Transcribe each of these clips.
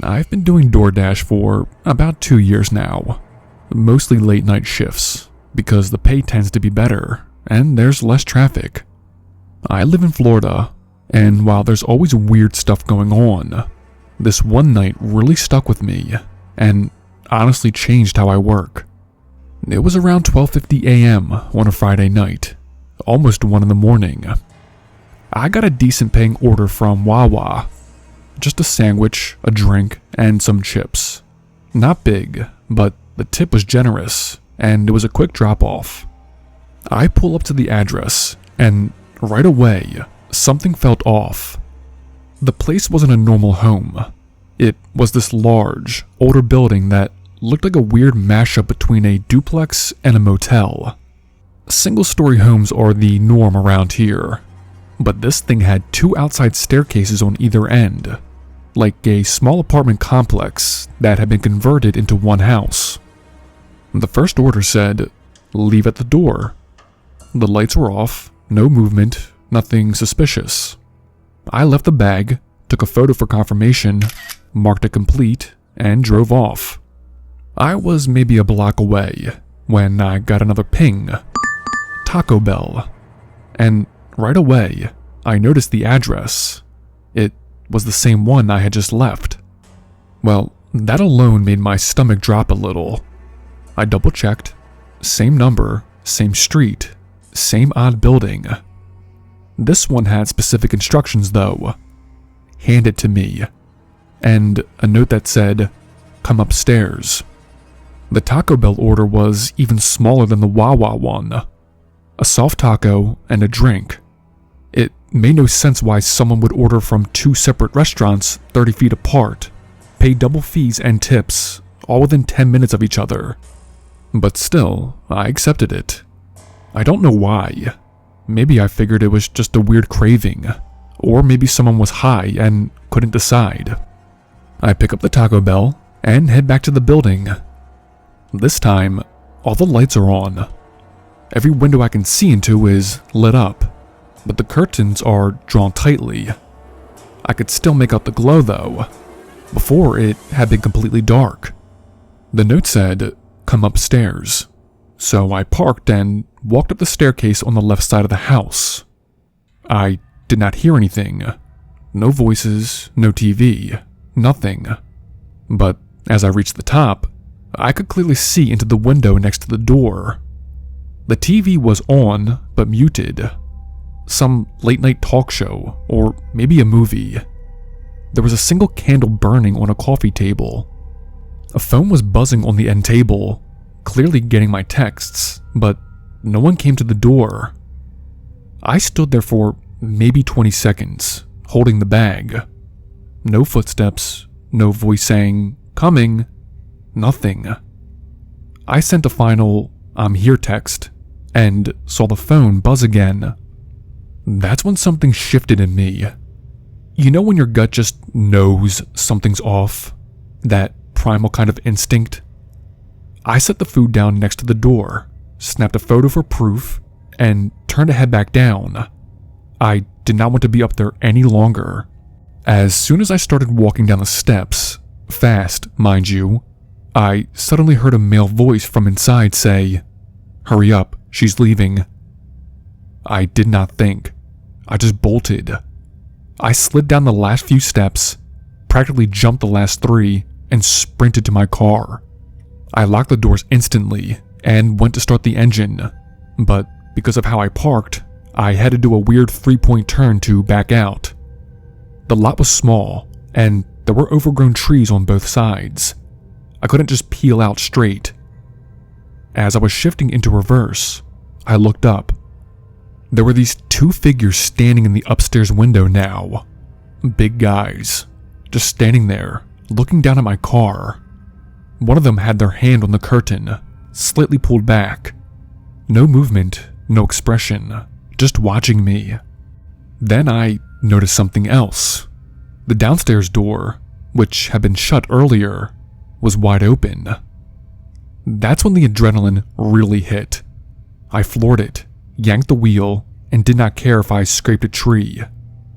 I've been doing DoorDash for about 2 years now, mostly late night shifts, because the pay tends to be better and there's less traffic. I live in Florida, and while there's always weird stuff going on, this one night really stuck with me and honestly changed how I work. It was around 12:50 a.m. on a Friday night, almost 1 in the morning. I got a decent paying order from Wawa. Just a sandwich, a drink, and some chips. Not big, but the tip was generous, and it was a quick drop-off. I pull up to the address, and right away, something felt off. The place wasn't a normal home. It was this large, older building that looked like a weird mashup between a duplex and a motel. Single-story homes are the norm around here, but this thing had 2 outside staircases on either end, like a small apartment complex that had been converted into one house. The first order said, "Leave at the door." The lights were off, no movement, nothing suspicious. I left the bag, took a photo for confirmation, marked it complete, and drove off. I was maybe a block away when I got another ping. Taco Bell. And right away, I noticed the address. It was the same one I had just left. Well, that alone made my stomach drop a little. I double-checked. Same number, same street, same odd building. This one had specific instructions though. Hand it to me. And a note that said, "Come upstairs." The Taco Bell order was even smaller than the Wawa one. A soft taco and a drink. It made no sense why someone would order from 2 separate restaurants 30 feet apart, pay double fees and tips, all within 10 minutes of each other. But still, I accepted it. I don't know why. Maybe I figured it was just a weird craving, or maybe someone was high and couldn't decide. I pick up the Taco Bell and head back to the building. This time, all the lights are on. Every window I can see into is lit up, but the curtains are drawn tightly. I could still make out the glow though. Before, it had been completely dark. The note said, "Come upstairs." So I parked and walked up the staircase on the left side of the house. I did not hear anything. No voices, no TV, nothing. But as I reached the top, I could clearly see into the window next to the door. The TV was on, but muted. Some late-night talk show, or maybe a movie. There was a single candle burning on a coffee table. A phone was buzzing on the end table, clearly getting my texts, but no one came to the door. I stood there for maybe 20 seconds, holding the bag. No footsteps, no voice saying, "Coming," nothing. I sent a final, "I'm here" text, and saw the phone buzz again. That's when something shifted in me. You know when your gut just knows something's off? That primal kind of instinct? I set the food down next to the door, snapped a photo for proof, and turned to head back down. I did not want to be up there any longer. As soon as I started walking down the steps, fast, mind you, I suddenly heard a male voice from inside say, "Hurry up, she's leaving." I did not think. I just bolted. I slid down the last few steps, practically jumped the last 3, and sprinted to my car. I locked the doors instantly and went to start the engine, but because of how I parked, I had to do a weird 3-point turn to back out. The lot was small, and there were overgrown trees on both sides. I couldn't just peel out straight. As I was shifting into reverse, I looked up. There were these 2 figures standing in the upstairs window now. Big guys, just standing there, looking down at my car. One of them had their hand on the curtain, slightly pulled back. No movement, no expression, just watching me. Then I noticed something else. The downstairs door, which had been shut earlier, was wide open. That's when the adrenaline really hit. I floored it, yanked the wheel, and did not care if I scraped a tree.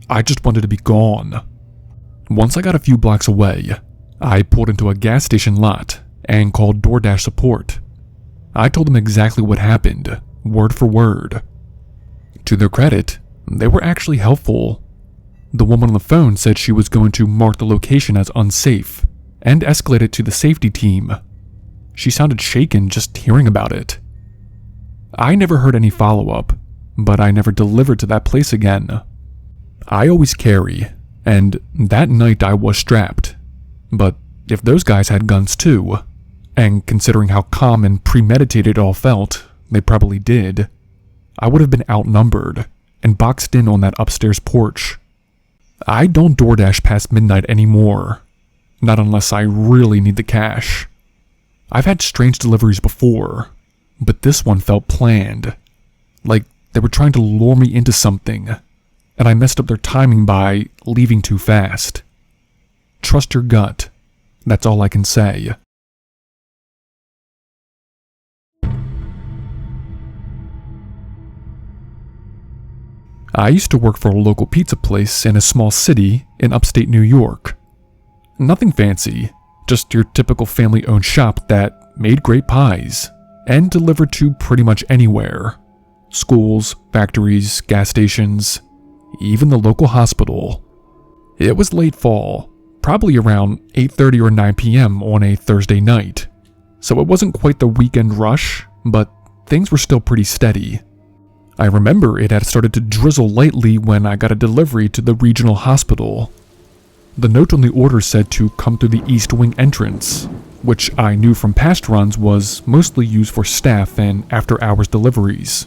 I just wanted to be gone. Once I got a few blocks away, I pulled into a gas station lot and called DoorDash support. I told them exactly what happened, word for word. To their credit, they were actually helpful. The woman on the phone said she was going to mark the location as unsafe and escalate it to the safety team. She sounded shaken just hearing about it. I never heard any follow-up, but I never delivered to that place again. I always carry, and that night I was strapped. But if those guys had guns too, and considering how calm and premeditated it all felt, they probably did, I would have been outnumbered and boxed in on that upstairs porch. I don't DoorDash past midnight anymore, not unless I really need the cash. I've had strange deliveries before, but this one felt planned, like they were trying to lure me into something, and I messed up their timing by leaving too fast. Trust your gut, that's all I can say. I used to work for a local pizza place in a small city in upstate New York. Nothing fancy, just your typical family-owned shop that made great pies and delivered to pretty much anywhere. Schools, factories, gas stations, even the local hospital. It was late fall, probably around 8:30 or 9 p.m. on a Thursday night, so it wasn't quite the weekend rush, but things were still pretty steady. I remember it had started to drizzle lightly when I got a delivery to the regional hospital. The note on the order said to come through the East Wing entrance, which I knew from past runs was mostly used for staff and after-hours deliveries.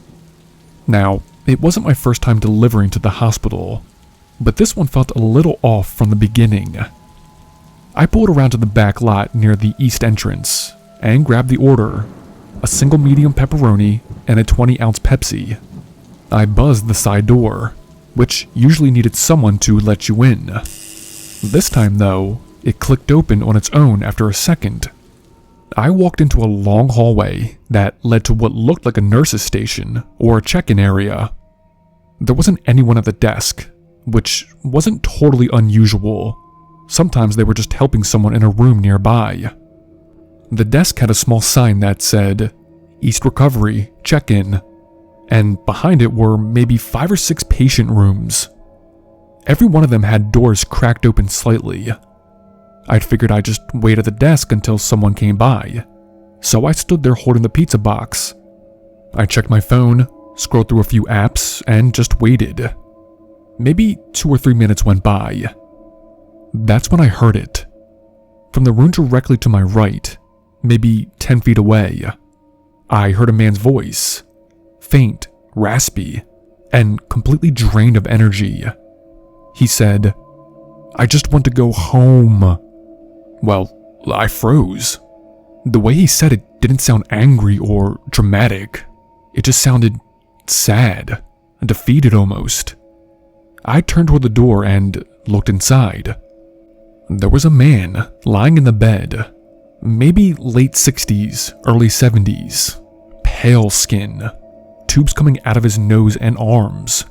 Now, it wasn't my first time delivering to the hospital, but this one felt a little off from the beginning. I pulled around to the back lot near the east entrance and grabbed the order, a single medium pepperoni and a 20-ounce Pepsi. I buzzed the side door, which usually needed someone to let you in. This time, though, it clicked open on its own after a second. I walked into a long hallway that led to what looked like a nurse's station or a check-in area. There wasn't anyone at the desk, which wasn't totally unusual. Sometimes they were just helping someone in a room nearby. The desk had a small sign that said, East Recovery, check-in, and behind it were maybe 5 or 6 patient rooms. Every one of them had doors cracked open slightly. I'd figured I'd just wait at the desk until someone came by, so I stood there holding the pizza box. I checked my phone, scrolled through a few apps, and just waited. Maybe 2 or 3 minutes went by. That's when I heard it. From the room directly to my right, maybe 10 feet away, I heard a man's voice, faint, raspy, and completely drained of energy. He said, "I just want to go home." Well, I froze. The way he said it didn't sound angry or dramatic. It just sounded sad, defeated almost. I turned toward the door and looked inside. There was a man lying in the bed, maybe late 60s, early 70s, pale skin, tubes coming out of his nose and arms.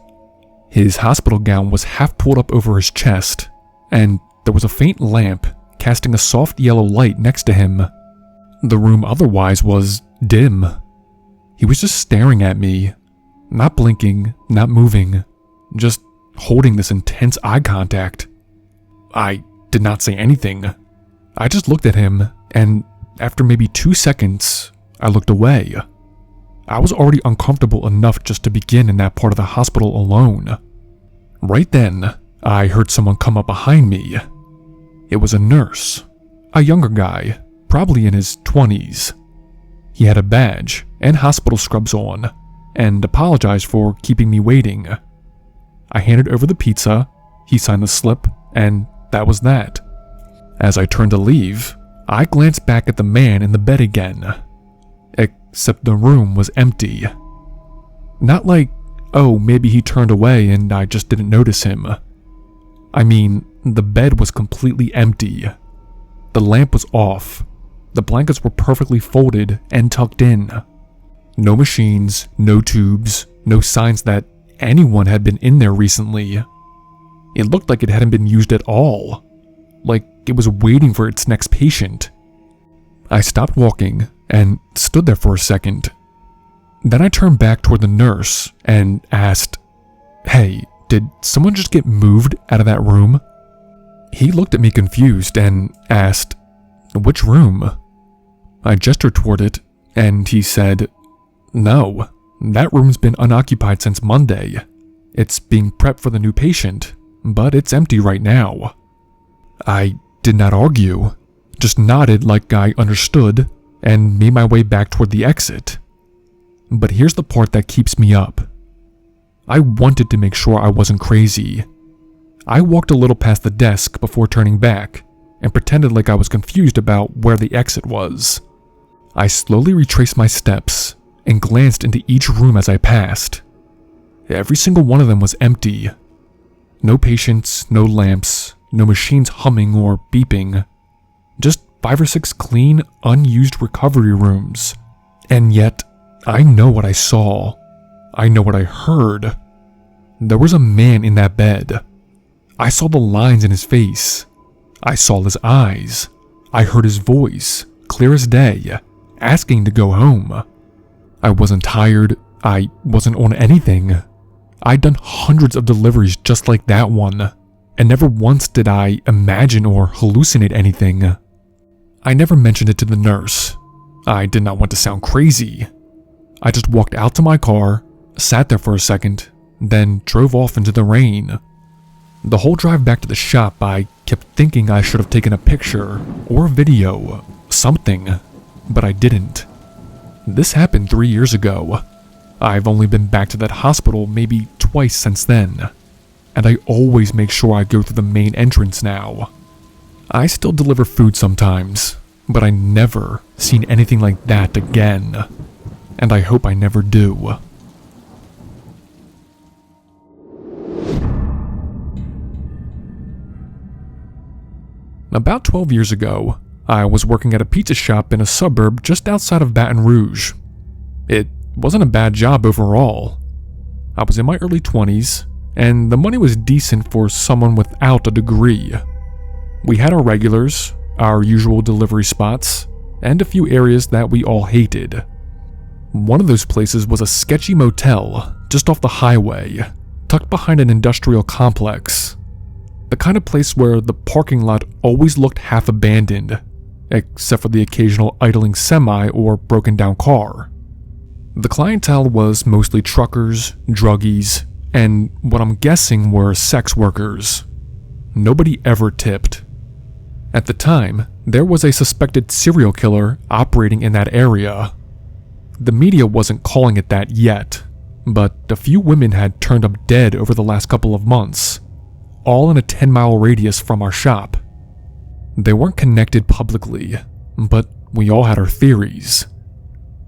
His hospital gown was half pulled up over his chest, and there was a faint lamp casting a soft yellow light next to him. The room otherwise was dim. He was just staring at me, not blinking, not moving, just holding this intense eye contact. I did not say anything. I just looked at him, and after maybe 2 seconds, I looked away. I was already uncomfortable enough just to begin in that part of the hospital alone. Right then, I heard someone come up behind me. It was a nurse, a younger guy, probably in his 20s. He had a badge and hospital scrubs on, and apologized for keeping me waiting. I handed over the pizza, he signed the slip, and that was that. As I turned to leave, I glanced back at the man in the bed again. Except the room was empty. Not like, oh, maybe he turned away and I just didn't notice him. I mean, the bed was completely empty. The lamp was off. The blankets were perfectly folded and tucked in. No machines, no tubes, no signs that anyone had been in there recently. It looked like it hadn't been used at all. Like like it was waiting for its next patient. I stopped walking and stood there for a second. Then I turned back toward the nurse and asked, "Hey, did someone just get moved out of that room?" He looked at me confused and asked, "Which room?" I gestured toward it, and he said, "No, that room's been unoccupied since Monday. It's being prepped for the new patient, but it's empty right now." I did not argue, just nodded like I understood, and made my way back toward the exit. But here's the part that keeps me up. I wanted to make sure I wasn't crazy. I walked a little past the desk before turning back, and pretended like I was confused about where the exit was. I slowly retraced my steps, and glanced into each room as I passed. Every single one of them was empty. No patients, no lamps, no machines humming or beeping. Just 5 or 6 clean, unused recovery rooms. And yet, I know what I saw. I know what I heard. There was a man in that bed. I saw the lines in his face. I saw his eyes. I heard his voice, clear as day, asking to go home. I wasn't tired. I wasn't on anything. I'd done hundreds of deliveries just like that one, and never once did I imagine or hallucinate anything. I never mentioned it to the nurse. I did not want to sound crazy. I just walked out to my car, sat there for a second, then drove off into the rain. The whole drive back to the shop, I kept thinking I should have taken a picture or a video, something, but I didn't. This happened 3 years ago. I've only been back to that hospital maybe twice since then, and I always make sure I go through the main entrance now. I still deliver food sometimes, but I never seen anything like that again, and I hope I never do. About 12 years ago, I was working at a pizza shop in a suburb just outside of Baton Rouge. It wasn't a bad job overall. I was in my early 20s, and the money was decent for someone without a degree. We had our regulars, our usual delivery spots, and a few areas that we all hated. One of those places was a sketchy motel just off the highway, tucked behind an industrial complex. The kind of place where the parking lot always looked half abandoned, except for the occasional idling semi or broken down car. The clientele was mostly truckers, druggies, and what I'm guessing were sex workers. Nobody ever tipped. At the time, there was a suspected serial killer operating in that area. The media wasn't calling it that yet, but a few women had turned up dead over the last couple of months, all in a 10-mile radius from our shop. They weren't connected publicly, but we all had our theories.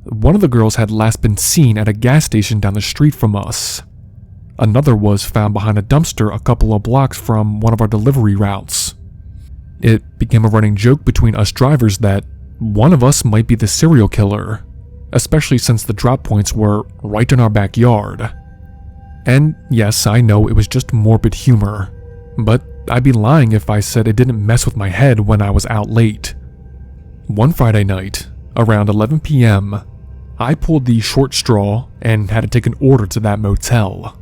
One of the girls had last been seen at a gas station down the street from us. Another was found behind a dumpster a couple of blocks from one of our delivery routes. It became a running joke between us drivers that one of us might be the serial killer, especially since the drop points were right in our backyard. And yes, I know it was just morbid humor, but I'd be lying if I said it didn't mess with my head when I was out late. One Friday night, around 11 p.m., I pulled the short straw and had to take an order to that motel.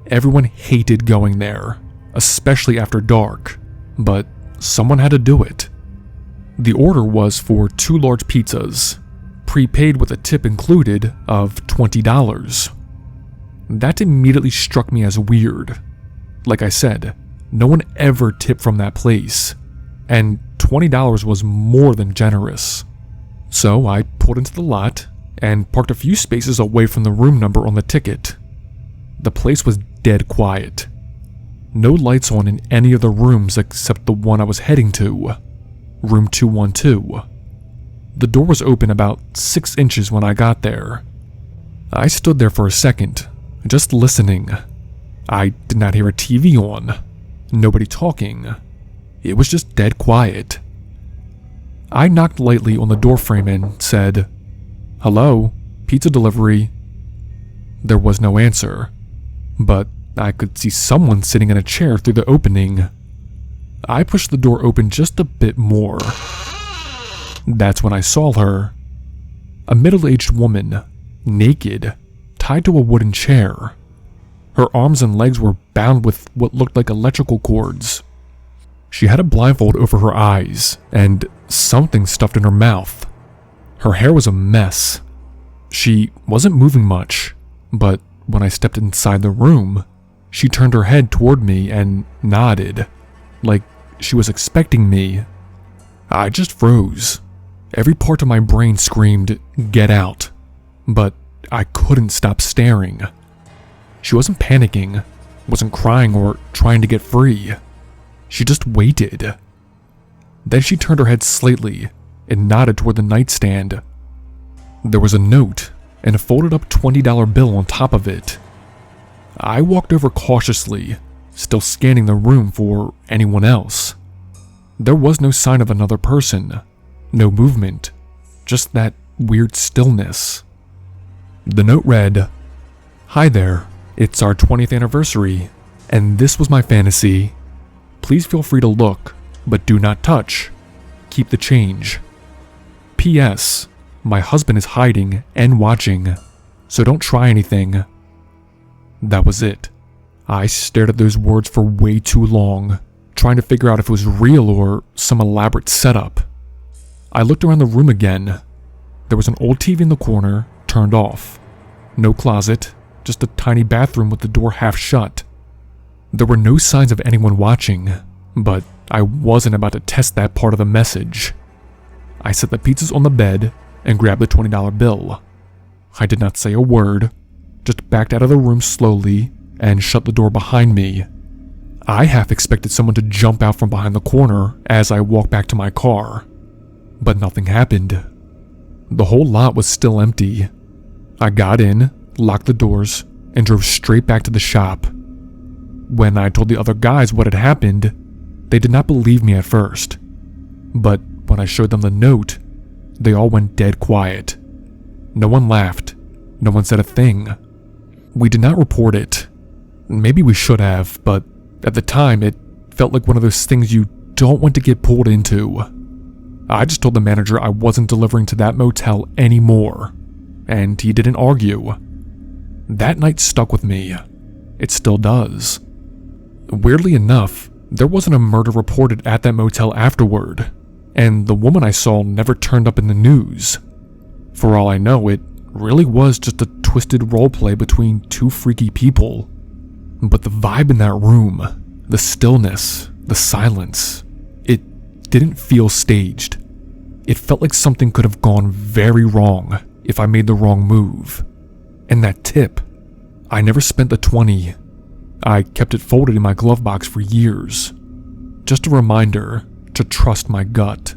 Everyone hated going there, especially after dark, but someone had to do it. The order was for 2 large pizzas, prepaid with a tip included of $20. That immediately struck me as weird. Like I said, no one ever tipped from that place, and $20 was more than generous. So I pulled into the lot and parked a few spaces away from the room number on the ticket. The place was dead quiet. No lights on in any of the rooms except the one I was heading to, room 212. The door was open about 6 inches when I got there. I stood there for a second, just listening. I did not hear a TV on, nobody talking. It was just dead quiet. I knocked lightly on the doorframe and said, "Hello, pizza delivery." There was no answer, but I could see someone sitting in a chair through the opening. I pushed the door open just a bit more. That's when I saw her. A middle-aged woman, naked, tied to a wooden chair. Her arms and legs were bound with what looked like electrical cords. She had a blindfold over her eyes and something stuffed in her mouth. Her hair was a mess. She wasn't moving much, but when I stepped inside the room, she turned her head toward me and nodded, like she was expecting me. I just froze. Every part of my brain screamed, "Get out," but I couldn't stop staring. She wasn't panicking, wasn't crying or trying to get free. She just waited. Then she turned her head slightly and nodded toward the nightstand. There was a note and a folded up $20 bill on top of it. I walked over cautiously, still scanning the room for anyone else. There was no sign of another person, no movement, just that weird stillness. The note read, "Hi there, it's our 20th anniversary, and this was my fantasy. Please feel free to look, but do not touch. Keep the change. P.S. My husband is hiding and watching, so don't try anything." That was it. I stared at those words for way too long, trying to figure out if it was real or some elaborate setup. I looked around the room again. There was an old TV in the corner, turned off. No closet, just a tiny bathroom with the door half shut. There were no signs of anyone watching, but I wasn't about to test that part of the message. I set the pizzas on the bed and grabbed the $20 bill. I did not say a word, just backed out of the room slowly and shut the door behind me. I half expected someone to jump out from behind the corner as I walked back to my car, but nothing happened. The whole lot was still empty. I got in, locked the doors, and drove straight back to the shop. When I told the other guys what had happened, they did not believe me at first. But when I showed them the note, they all went dead quiet. No one laughed. No one said a thing. We did not report it. Maybe we should have, but at the time it felt like one of those things you don't want to get pulled into. I just told the manager I wasn't delivering to that motel anymore, and he didn't argue. That night stuck with me. It still does. Weirdly enough, there wasn't a murder reported at that motel afterward, and the woman I saw never turned up in the news. For all I know, it really was just a twisted roleplay between two freaky people. But the vibe in that room, the stillness, the silence, it didn't feel staged. It felt like something could have gone very wrong if I made the wrong move. And that tip, I never spent the 20. I kept it folded in my glove box for years. Just a reminder to trust my gut.